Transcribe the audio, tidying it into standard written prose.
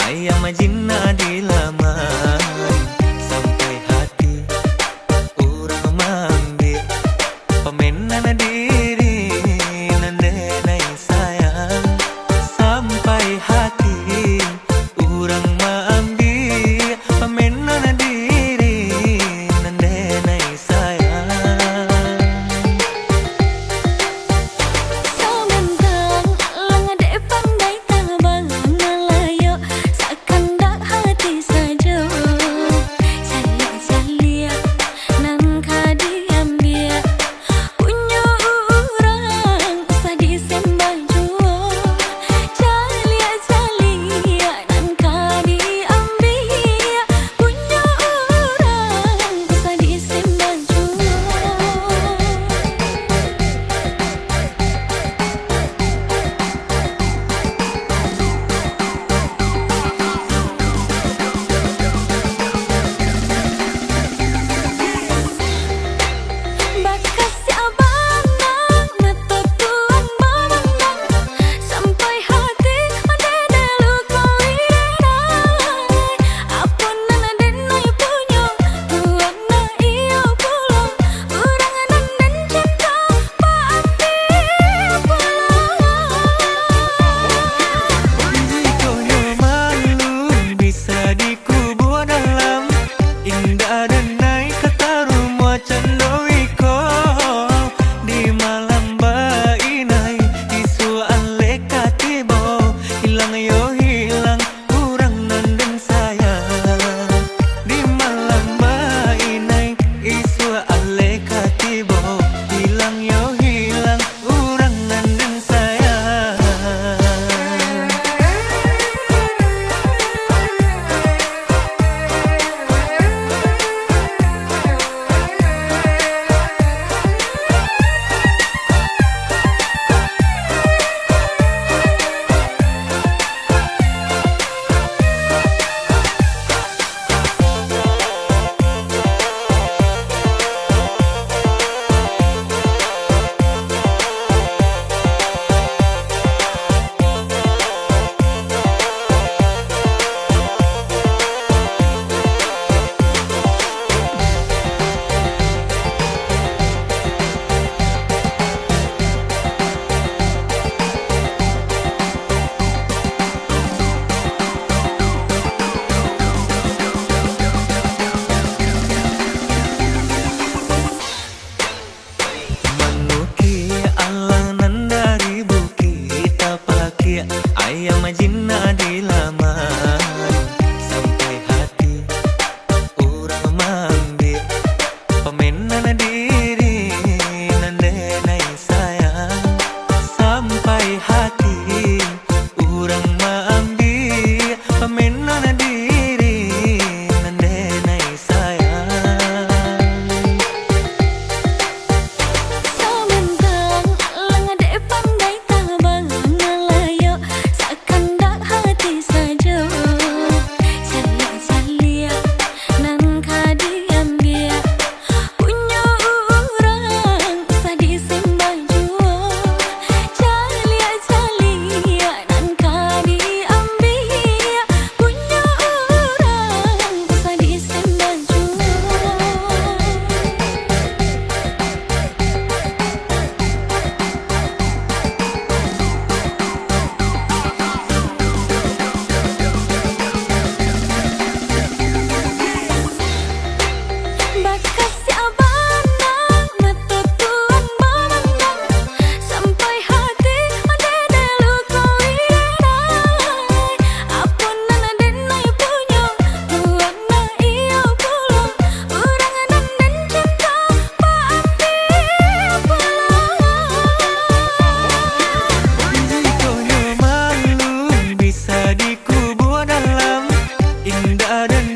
ayam jinna dilamar sampai hati urang manggil pemenan diri nandenai sayang sampai hati urang manggil pemenan diri nandenai sayang. Samantang lang ade pandai tabang ngalayo sakandak hati saja salia nan kadiambia punya orang sadi sembah jua salia nan kadiambia punya orang sadi sembah jua. Bakasi abanang nato tuang mamandang sampai hati ade delu koirai apunan ade nai punyo tuang na iyo pulang urangan dan cinta paati Jikonya malu bisa dikubur dalam indah dan naik kata rumah candoiko di malam bainai isu aleka tibo hilang yo hilang kurang nanden sayang di malam bainai isu aleka tibo hilang yo hilang kurang nanden sayang. Manuki alangan dari bukit tapaki ayam jinna dilamar sampai hati urang manggil pemenan diri nandenai sayang sampai hati urang manggil pemenan diri nandenai sayang. Samantang lang ade pandai tabang ngalayo sakandak hati saja salia nan kadiambia punya orang sadi sembah jua salia nan kadiambia punya orang sadi sembah jua. Bakasi abanang nato tuang mamandang sampai hati ade delu koirai apunan ade nai punyo tuang na iyo pulang urangan dan cinta paati Jikonya malu bisa dikubur dalam indah dan